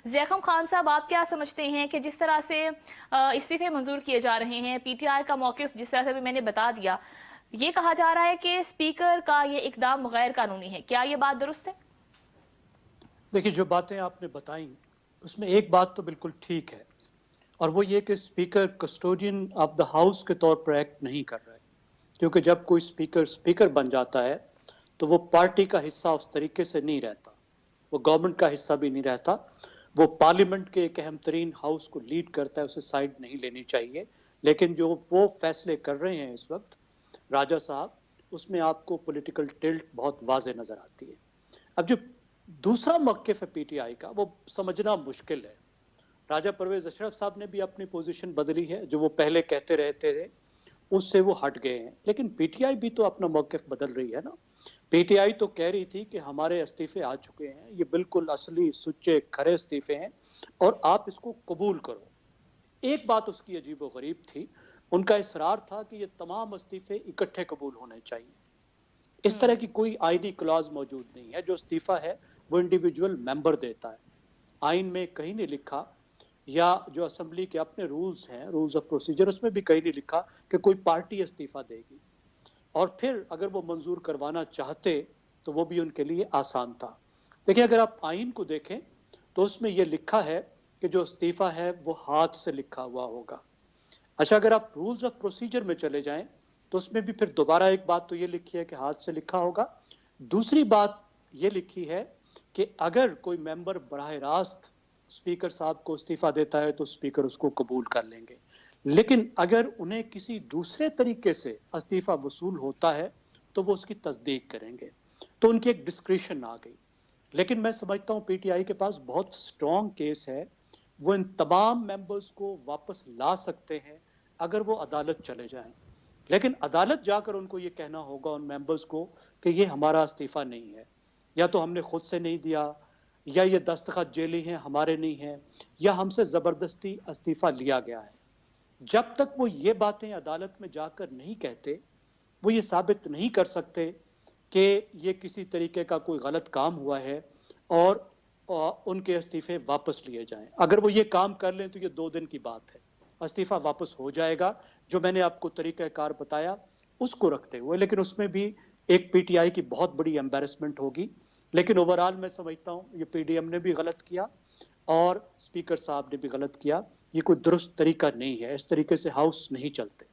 زیخم خان صاحب، آپ کیا سمجھتے ہیں کہ جس طرح سے استعفے منظور کیے جا رہے ہیں، پی ٹی آئی کا موقف جس طرح سے بھی میں نے بتا دیا، یہ کہا جا رہا ہے کہ اسپیکر کا یہ اقدام غیر قانونی ہے، کیا یہ بات درست ہے؟ دیکھیے، جو باتیں آپ نے بتائیں اس میں ایک بات تو بالکل ٹھیک ہے، اور وہ یہ کہ speaker custodian of the house کے طور پر ایکٹ نہیں کر رہا ہے، کیونکہ جب کوئی اسپیکر بن جاتا ہے تو وہ پارٹی کا حصہ اس طریقے سے نہیں رہتا، وہ گورنمنٹ کا حصہ بھی نہیں رہتا، وہ پارلیمنٹ کے ایک اہم ترین ہاؤس کو لیڈ کرتا ہے، اسے سائیڈ نہیں لینی چاہیے۔ لیکن جو وہ فیصلے کر رہے ہیں اس وقت راجہ صاحب، اس میں آپ کو پولیٹیکل ٹلٹ بہت واضح نظر آتی ہے۔ اب جو دوسرا موقف ہے پی ٹی آئی کا، وہ سمجھنا مشکل ہے۔ راجہ پرویز اشرف صاحب نے بھی اپنی پوزیشن بدلی ہے، جو وہ پہلے کہتے رہتے تھے اس سے وہ ہٹ گئے ہیں، لیکن پی ٹی آئی بھی تو اپنا موقف بدل رہی ہے نا۔ پی ٹی آئی تو کہہ رہی تھی کہ ہمارے استعفے آ چکے ہیں، یہ بالکل اصلی سچے کھرے استعفے ہیں اور آپ اس کو قبول کرو۔ ایک بات اس کی عجیب و غریب تھی، ان کا اصرار تھا کہ یہ تمام استعفے اکٹھے قبول ہونے چاہیے۔ اس طرح کی کوئی آئینی کلاز موجود نہیں ہے، جو استعفیٰ ہے وہ انڈیویجول ممبر دیتا ہے۔ آئین میں کہیں نہیں لکھا، یا جو اسمبلی کے اپنے رولز ہیں، رولز آف پروسیجر، اس میں بھی کہیں نہیں لکھا کہ کوئی پارٹی استعفیٰ دے گی، اور پھر اگر وہ منظور کروانا چاہتے تو وہ بھی ان کے لیے آسان تھا۔ دیکھیں، اگر آپ آئین کو دیکھیں تو اس میں یہ لکھا ہے کہ جو استعفیٰ ہے وہ ہاتھ سے لکھا ہوا ہوگا۔ اچھا، اگر آپ رولز آف پروسیجر میں چلے جائیں تو اس میں بھی پھر دوبارہ ایک بات تو یہ لکھی ہے کہ ہاتھ سے لکھا ہوگا، دوسری بات یہ لکھی ہے کہ اگر کوئی ممبر براہ راست اسپیکر صاحب کو استعفیٰ دیتا ہے تو اسپیکر اس کو قبول کر لیں گے، لیکن اگر انہیں کسی دوسرے طریقے سے استعفیٰ وصول ہوتا ہے تو وہ اس کی تصدیق کریں گے۔ تو ان کی ایک ڈسکریشن آ گئی، لیکن میں سمجھتا ہوں پی ٹی آئی کے پاس بہت سٹرونگ کیس ہے، وہ ان تمام ممبرز کو واپس لا سکتے ہیں اگر وہ عدالت چلے جائیں، لیکن عدالت جا کر ان کو یہ کہنا ہوگا ان ممبرز کو کہ یہ ہمارا استعفیٰ نہیں ہے، یا تو ہم نے خود سے نہیں دیا، یا یہ دستخط جیلی ہیں ہمارے نہیں ہیں، یا ہم سے زبردستی استعفیٰ لیا گیا ہے۔ جب تک وہ یہ باتیں عدالت میں جا کر نہیں کہتے، وہ یہ ثابت نہیں کر سکتے کہ یہ کسی طریقے کا کوئی غلط کام ہوا ہے اور ان کے استعفے واپس لیے جائیں۔ اگر وہ یہ کام کر لیں تو یہ 2 دن کی بات ہے، استعفیٰ واپس ہو جائے گا، جو میں نے آپ کو طریقہ کار بتایا اس کو رکھتے ہوئے، لیکن اس میں بھی ایک پی ٹی آئی کی بہت بڑی ایمبیرسمنٹ ہوگی۔ لیکن اوورآل میں سمجھتا ہوں یہ پی ڈی ایم نے بھی غلط کیا اور اسپیکر صاحب نے بھی غلط کیا، یہ کوئی درست طریقہ نہیں ہے، اس طریقے سے ہاؤس نہیں چلتے۔